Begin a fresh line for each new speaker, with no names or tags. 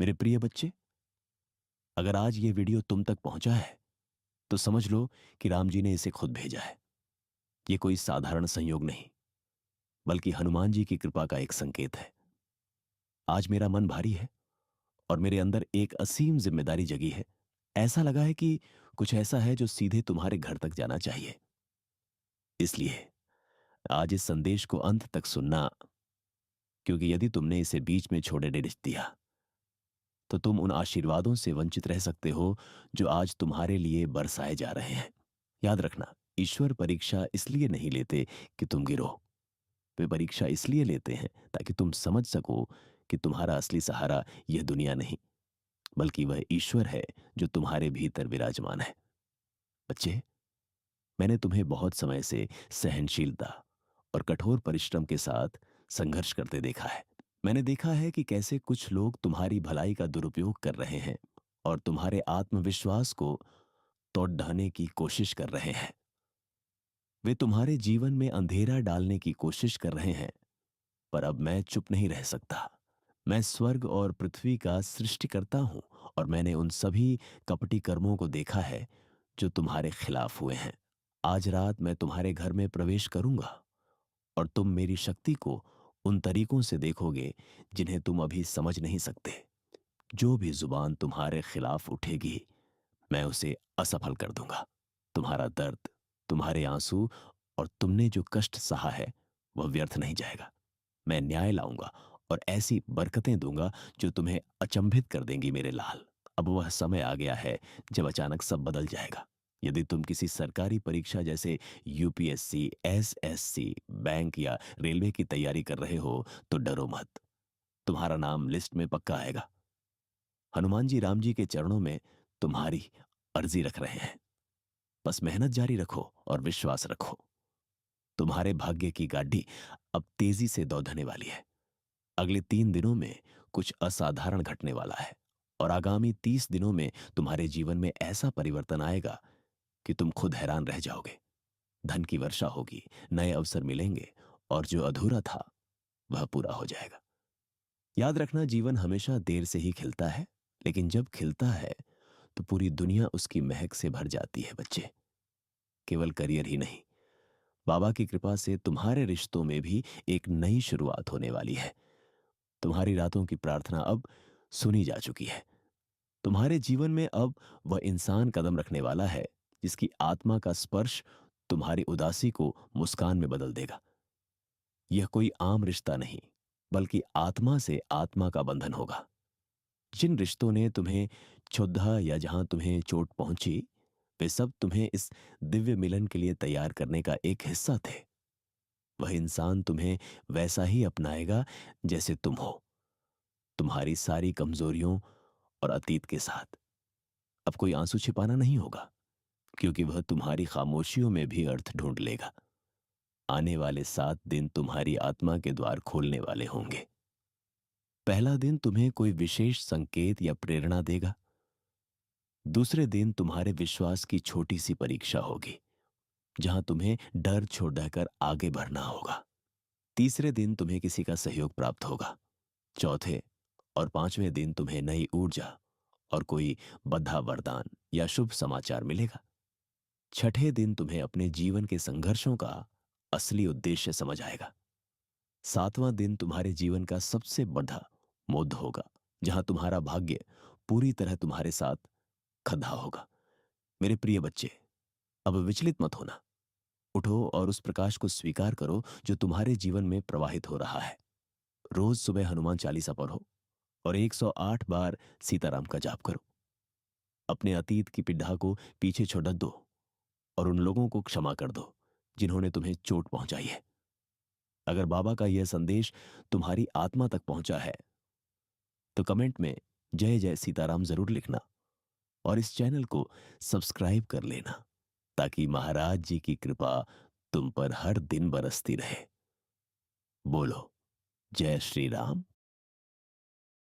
मेरे प्रिय बच्चे, अगर आज ये वीडियो तुम तक पहुंचा है तो समझ लो कि राम जी ने इसे खुद भेजा है। ये कोई साधारण संयोग नहीं, बल्कि हनुमान जी की कृपा का एक संकेत है। आज मेरा मन भारी है और मेरे अंदर एक असीम जिम्मेदारी जगी है। ऐसा लगा है कि कुछ ऐसा है जो सीधे तुम्हारे घर तक जाना चाहिए। इसलिए आज इस संदेश को अंत तक सुनना, क्योंकि यदि तुमने इसे बीच में छोड़े डिच दिया तो तुम उन आशीर्वादों से वंचित रह सकते हो जो आज तुम्हारे लिए बरसाए जा रहे हैं। याद रखना, ईश्वर परीक्षा इसलिए नहीं लेते कि तुम गिरो। वे परीक्षा इसलिए लेते हैं ताकि तुम समझ सको कि तुम्हारा असली सहारा यह दुनिया नहीं, बल्कि वह ईश्वर है जो तुम्हारे भीतर विराजमान है। बच्चे, मैंने तुम्हें बहुत समय से सहनशीलता और कठोर परिश्रम के साथ संघर्ष करते देखा है। मैंने देखा है कि कैसे कुछ लोग तुम्हारी भलाई का दुरुपयोग कर रहे हैं और तुम्हारे आत्मविश्वास को तोड़ ढाने की कोशिश कर रहे हैं। वे तुम्हारे जीवन में अंधेरा डालने की कोशिश कर रहे हैं, पर अब मैं चुप नहीं रह सकता। मैं स्वर्ग और पृथ्वी का सृष्टिकर्ता हूं और मैंने उन सभी कपटी कर्मों को देखा है जो तुम्हारे खिलाफ हुए हैं। आज रात मैं तुम्हारे घर में प्रवेश करूंगा और तुम मेरी शक्ति को उन तरीकों से देखोगे जिन्हें तुम अभी समझ नहीं सकते। जो भी जुबान तुम्हारे खिलाफ उठेगी, मैं उसे असफल कर दूंगा। तुम्हारा दर्द, तुम्हारे आंसू और तुमने जो कष्ट सहा है वह व्यर्थ नहीं जाएगा। मैं न्याय लाऊंगा और ऐसी बरकतें दूंगा जो तुम्हें अचंभित कर देंगी मेरे लाल। अब वह समय आ गया है जब अचानक सब बदल जाएगा। यदि तुम किसी सरकारी परीक्षा जैसे यूपीएससी, एसएससी, बैंक या रेलवे की तैयारी कर रहे हो तो डरो मत। तुम्हारा नाम लिस्ट में पक्का आएगा। हनुमान जी राम जी के चरणों में तुम्हारी अर्जी रख रहे हैं। बस मेहनत जारी रखो और विश्वास रखो। तुम्हारे भाग्य की गाड़ी अब तेजी से दौड़ने वाली है। अगले 3 दिनों में कुछ असाधारण घटने वाला है और आगामी 30 दिनों में तुम्हारे जीवन में ऐसा परिवर्तन आएगा कि तुम खुद हैरान रह जाओगे। धन की वर्षा होगी, नए अवसर मिलेंगे और जो अधूरा था वह पूरा हो जाएगा। याद रखना, जीवन हमेशा देर से ही खिलता है, लेकिन जब खिलता है तो पूरी दुनिया उसकी महक से भर जाती है। बच्चे, केवल करियर ही नहीं, बाबा की कृपा से तुम्हारे रिश्तों में भी एक नई शुरुआत होने वाली है। तुम्हारी रातों की प्रार्थना अब सुनी जा चुकी है। तुम्हारे जीवन में अब वह इंसान कदम रखने वाला है जिसकी आत्मा का स्पर्श तुम्हारी उदासी को मुस्कान में बदल देगा। यह कोई आम रिश्ता नहीं, बल्कि आत्मा से आत्मा का बंधन होगा। जिन रिश्तों ने तुम्हें क्षुब्धा या जहां तुम्हें चोट पहुंची, वे सब तुम्हें इस दिव्य मिलन के लिए तैयार करने का एक हिस्सा थे। वह इंसान तुम्हें वैसा ही अपनाएगा जैसे तुम हो, तुम्हारी सारी कमजोरियों और अतीत के साथ। अब कोई आंसू छिपाना नहीं होगा, क्योंकि वह तुम्हारी खामोशियों में भी अर्थ ढूंढ लेगा। आने वाले 7 दिन तुम्हारी आत्मा के द्वार खोलने वाले होंगे। पहला दिन तुम्हें कोई विशेष संकेत या प्रेरणा देगा। दूसरे दिन तुम्हारे विश्वास की छोटी सी परीक्षा होगी, जहां तुम्हें डर छोड़ देकर आगे बढ़ना होगा। तीसरे दिन तुम्हें किसी का सहयोग प्राप्त होगा। चौथे और 5वें दिन तुम्हें नई ऊर्जा और कोई बद्धा वरदान या शुभ समाचार मिलेगा। छठे दिन तुम्हें अपने जीवन के संघर्षों का असली उद्देश्य समझ आएगा। 7वां दिन तुम्हारे जीवन का सबसे बड़ा मोड़ होगा, जहां तुम्हारा भाग्य पूरी तरह तुम्हारे साथ खड़ा होगा। मेरे प्रिय बच्चे, अब विचलित मत होना। उठो और उस प्रकाश को स्वीकार करो जो तुम्हारे जीवन में प्रवाहित हो रहा है। रोज सुबह हनुमान चालीसा पढ़ो और 108 बार सीताराम का जाप करो। अपने अतीत की पीड़ा को पीछे छोड़ दो और उन लोगों को क्षमा कर दो जिन्होंने तुम्हें चोट पहुंचाई है। अगर बाबा का यह संदेश तुम्हारी आत्मा तक पहुंचा है तो कमेंट में जय जय सीताराम जरूर लिखना और इस चैनल को सब्सक्राइब कर लेना, ताकि महाराज जी की कृपा तुम पर हर दिन बरसती रहे। बोलो जय श्री राम,